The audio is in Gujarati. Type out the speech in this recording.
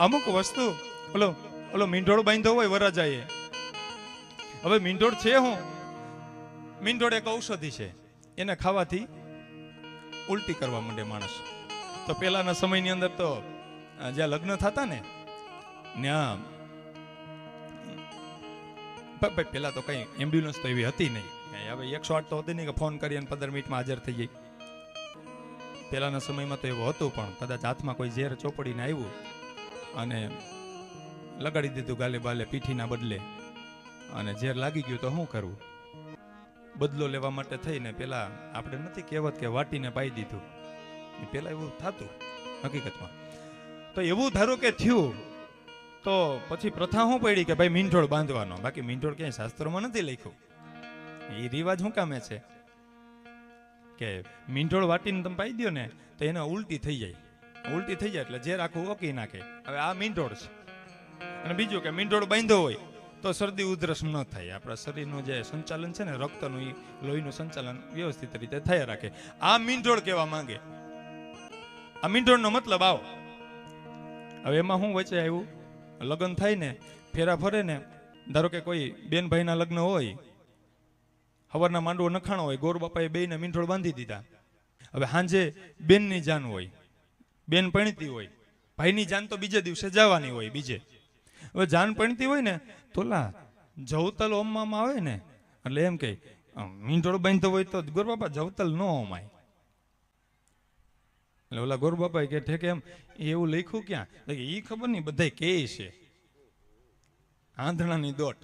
અમુક વસ્તુ ઓલો ઓલો મીંઢોળ બાંધ્યો હોય વરરાજાએ. હવે મીંઢોળ છે હું, મીંઢોળ એક ઔષધિ છે, એને ખાવાથી ઉલટી કરવા માંડે માણસ. તો પેલાના સમયની અંદર તો જ્યાં લગ્ન થતા ને ત્યાં પેલા તો કઈ એમ્બ્યુલન્સ તો એવી હતી નહીં. હવે 108 તો હતી નહીં કે ફોન કરી અને 15 મિનિટમાં હાજર થઈ જાય. પેલાના સમયમાં તો એવું હતું, પણ કદાચ હાથમાં કોઈ ઝેર ચોપડીને આવ્યું અને લગાડી દીધું ગાલે બાલે પીઠીના બદલે, અને ઝેર લાગી ગયું તો શું કરવું? બદલો લેવા માટે થઈને પેલા આપણે નથી કહેવત કે વાટીને પાઈ દીધું, પેલા એવું થતું હકીકતમાં. તો એવું ધારો કે થયું તો પછી પ્રથા શું પડી કે ભાઈ મીંઢોળ બાંધવાનો. બાકી મીંઢોળ ક્યાંય શાસ્ત્રોમાં નથી લખ્યું. એ રિવાજ શું કામે છે કે મીંઢોળ વાટીને તમે પાઈ દો ને તો એને ઉલટી થઈ જાય. ઉલટી થઈ જાય એટલે ઝેર આખું ઓકી નાખે. હવે આ મીંઢોળ છે. અને બીજું કે મીંઢોળ બાંધ્યો હોય તો શરદી ઉધરસ ન થાય. આપણા શરીરનું જે સંચાલન છે ને, રક્તનું, એ લોહીનું સંચાલન વ્યવસ્થિત રીતે થયા રાખે. આ મીંઢોળ કહેવા માંગે. આ મીંઢોળનો મતલબ આવો. હવે એમાં શું વચ્ચે આવ્યું, લગ્ન થાય ને, ફેરા ફરે ને, ધારો કે કોઈ બેન ભાઈના લગ્ન હોય, હવારના માંડવો નખાણો હોય, ગોર બાપાએ બેયને મીંઢોળ બાંધી દીધા. હવે સાંજે બેનની જાન હોય, બેન પરણતી હોય, ભાઈની જાન તો બીજે દિવસે જવાની હોય બીજે. હવે જાન પરણતી હોય ને તો જવતલ ઓમવામાં આવે ને, એટલે એમ કે મીંઢોળ બાંધતો હોય તો ગોર બાપા જવતલ ન ઓમાય. એટલે ઓલા ગોર બાપા કે ઠેકે એમ એવું લખ્યું ક્યાં? એ ખબર નહીં, બધા કે છે આંધણાની દોટ.